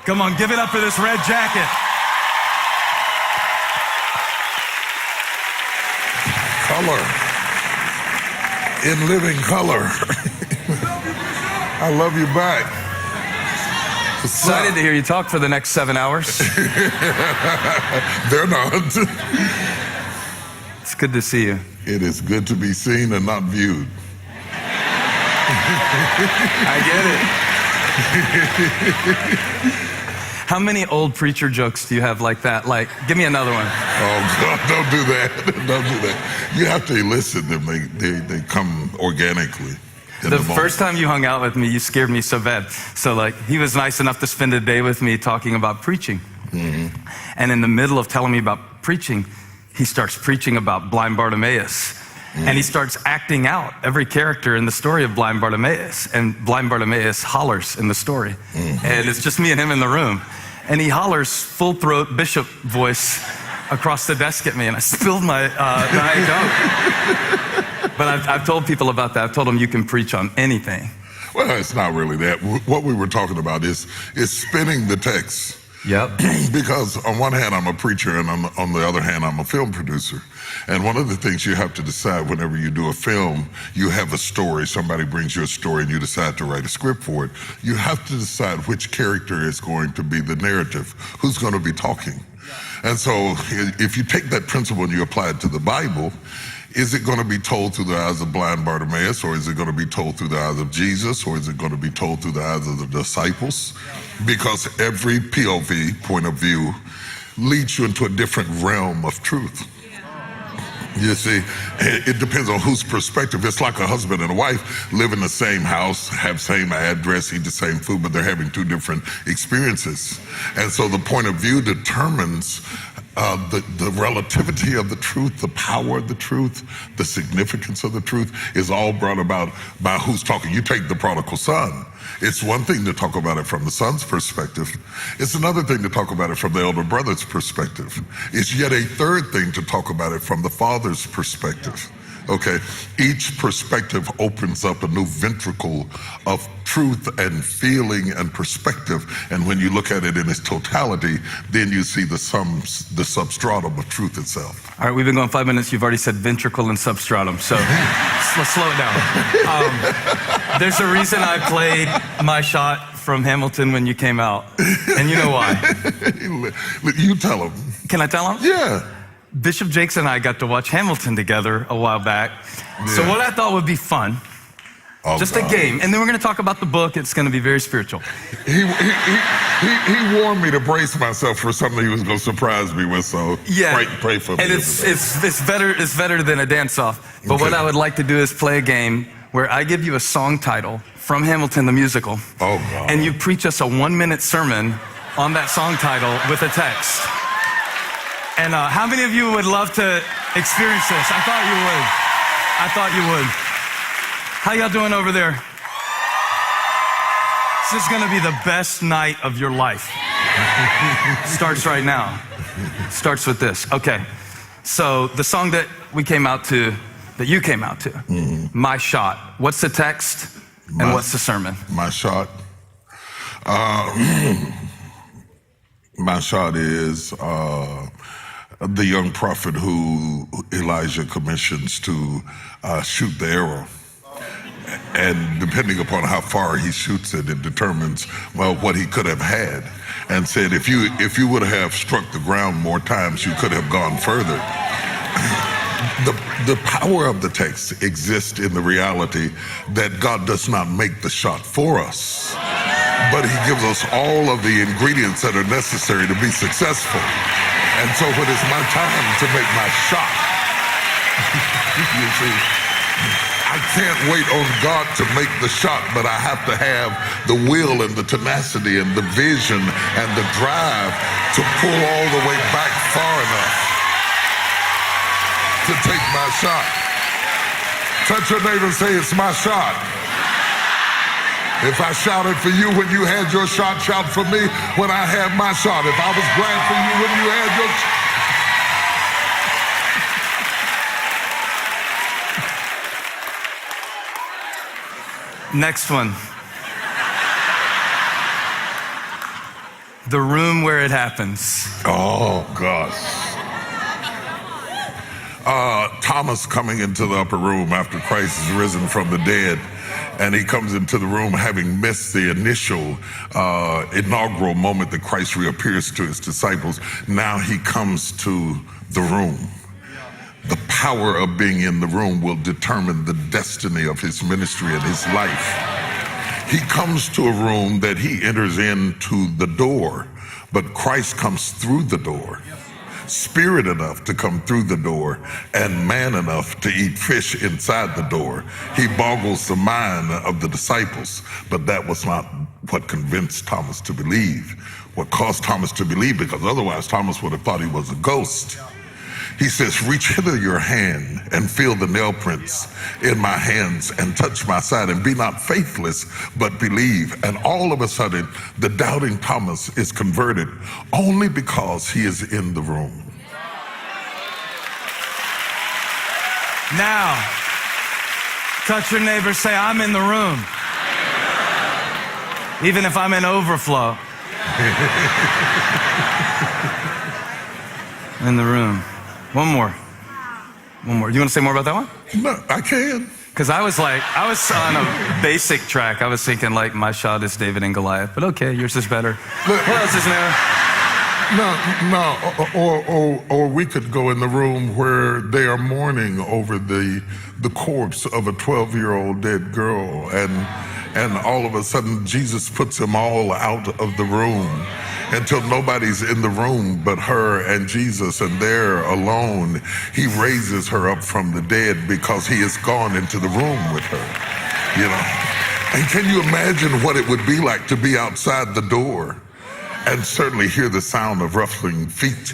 Come on, give it up for this red jacket. Color. In living color. I love you back. Excited to hear you talk for the next 7 hours. They're not. It's good to see you. It is good to be seen and not viewed. I get it. How many old preacher jokes do you have like that? Like, give me another one. Oh, God, don't do that. Don't do that. You have to elicit them. They come organically. The first time you hung out with me, you scared me so bad. So, like, he was nice enough to spend a day with me talking about preaching. Mm-hmm. And in the middle of telling me about preaching, he starts preaching about blind Bartimaeus. Mm-hmm. And he starts acting out every character in the story of blind Bartimaeus. And blind Bartimaeus hollers in the story. Mm-hmm. And it's just me and him in the room. And he hollers full throat bishop voice across the desk at me. And I spilled my Diet Coke. But I've told people about that. I've told them you can preach on anything. Well, it's not really that. What we were talking about is spinning the text. Yep. Because on one hand, I'm a preacher, and on the other hand, I'm a film producer. And one of the things you have to decide whenever you do a film, you have a story, somebody brings you a story and you decide to write a script for it. You have to decide which character is going to be the narrative, who's going to be talking. And so if you take that principle and you apply it to the Bible, is it going to be told through the eyes of blind Bartimaeus, or is it going to be told through the eyes of Jesus, or is it going to be told through the eyes of the disciples? Because every POV, point of view, leads you into a different realm of truth. You see, it depends on whose perspective. It's like a husband and a wife live in the same house, have same address, eat the same food, but they're having two different experiences. And so the point of view determines the relativity of the truth, the power of the truth, the significance of the truth is all brought about by who's talking. You take the prodigal son. It's one thing to talk about it from the son's perspective. It's another thing to talk about it from the elder brother's perspective. It's yet a third thing to talk about it from the father's perspective. Okay, each perspective opens up a new ventricle of truth and feeling and perspective. And when you look at it in its totality, then you see the substratum of truth itself. All right, we've been going 5 minutes. You've already said ventricle and substratum, so let's slow it down. There's a reason I played My Shot from Hamilton when you came out, and you know why. You tell him. Can I tell him? Yeah. Bishop Jakes and I got to watch Hamilton together a while back. Yeah. So what I thought would be fun, just a game, and then we're going to talk about the book. It's going to be very spiritual. He warned me to brace myself for something he was going to surprise me with, so yeah. pray for me. And it's better than a dance-off. But okay. What I would like to do is play a game where I give you a song title from Hamilton the musical, and you preach us a 1-minute sermon on that song title with a text. And how many of you would love to experience this? I thought you would. How y'all doing over there? This is going to be the best night of your life. Starts right now. Starts with this. Okay. So the song that you came out to, My Shot. What's the text and what's the sermon? My Shot. My Shot is the young prophet who Elijah commissions to shoot the arrow. And depending upon how far he shoots it, it determines, well, what he could have had. And said, if you would have struck the ground more times, you could have gone further. The power of the text exists in the reality that God does not make the shot for us, but he gives us all of the ingredients that are necessary to be successful. And so when it's my time to make my shot, you see, I can't wait on God to make the shot, but I have to have the will and the tenacity and the vision and the drive to pull all the way back far enough to take my shot. Touch your neighbor and say, it's my shot. If I shouted for you when you had your shot, shout for me when I had my shot. If I was glad for you when you had your shot. Next one. The room where it happens. Oh, gosh. Thomas coming into the upper room after Christ is risen from the dead, and he comes into the room having missed the initial inaugural moment that Christ reappears to his disciples. Now he comes to the room. The power of being in the room will determine the destiny of his ministry and his life. He comes to a room that he enters into the door, but Christ comes through the door. Spirit enough to come through the door and man enough to eat fish inside the door. He boggles the mind of the disciples, but that was not what convinced Thomas to believe. What caused Thomas to believe, because otherwise Thomas would have thought he was a ghost. He says, reach hither your hand and feel the nail prints in my hands and touch my side, and be not faithless, but believe. And all of a sudden, the doubting Thomas is converted only because he is in the room. Now, touch your neighbor, say, I'm in the room. Even if I'm in overflow. In the room. One more. You want to say more about that one? No, I can. Because I was on a basic track. I was thinking like my shot is David and Goliath, but okay, yours is better. What else is new? No, or we could go in the room where they are mourning over the corpse of a 12-year-old dead girl, and all of a sudden Jesus puts them all out of the room until nobody's in the room but her and Jesus, and they're alone. He raises her up from the dead because he has gone into the room with her, you know. And can you imagine what it would be like to be outside the door and certainly hear the sound of ruffling feet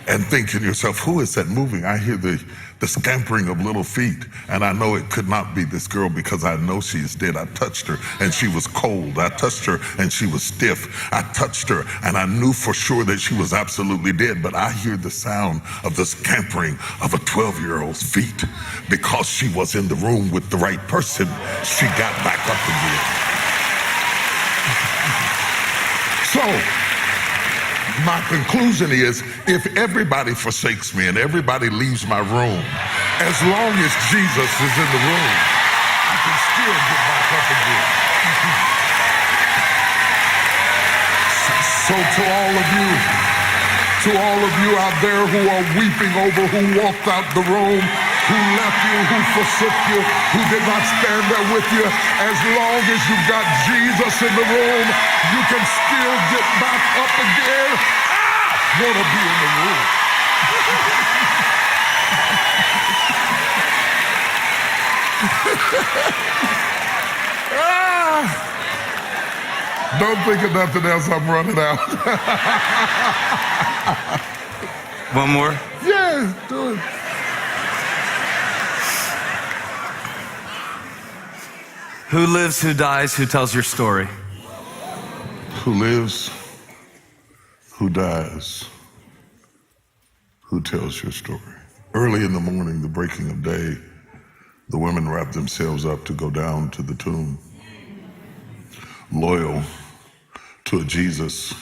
and think to yourself, who is that moving? I hear the scampering of little feet, and I know it could not be this girl because I know she is dead. I touched her and she was cold. I touched her and she was stiff. I touched her and I knew for sure that she was absolutely dead, but I hear the sound of the scampering of a 12-year-old's feet. Because she was in the room with the right person, she got back up again. So, my conclusion is, if everybody forsakes me and everybody leaves my room, as long as Jesus is in the room, I can still get back up again. So to all of you out there who are weeping over who walked out the room, who left you, who forsook you, who did not stand there with you, as long as you've got Jesus in the room, you can still get back up again. I want to be in the room. Don't think of nothing else, I'm running out. One more? Yeah, do it. Who lives, who dies, who tells your story? Who lives, who dies, who tells your story? Early in the morning, the breaking of day, the women wrap themselves up to go down to the tomb, loyal to a Jesus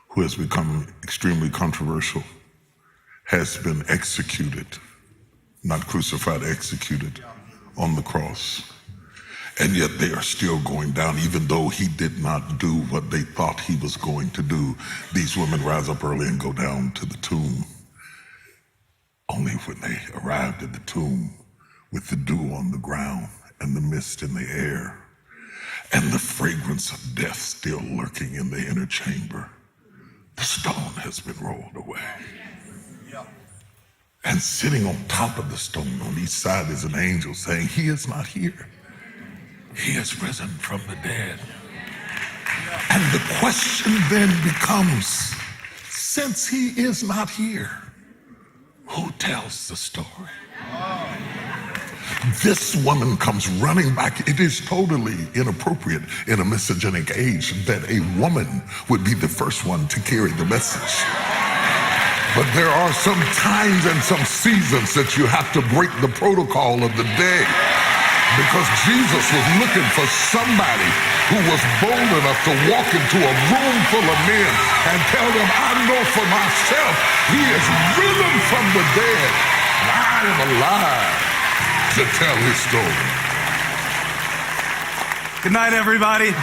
who has become extremely controversial, has been executed, not crucified, executed on the cross. And yet they are still going down, even though he did not do what they thought he was going to do. These women rise up early and go down to the tomb. Only when they arrived at the tomb with the dew on the ground and the mist in the air and the fragrance of death still lurking in the inner chamber, the stone has been rolled away. And sitting on top of the stone on each side is an angel saying, he is not here. He has risen from the dead. And the question then becomes, since he is not here, who tells the story? This woman comes running back. It is totally inappropriate in a misogynist age that a woman would be the first one to carry the message. But there are some times and some seasons that you have to break the protocol of the day. Because Jesus was looking for somebody who was bold enough to walk into a room full of men and tell them, I know for myself, he is risen from the dead, and I am alive to tell his story. Good night, everybody.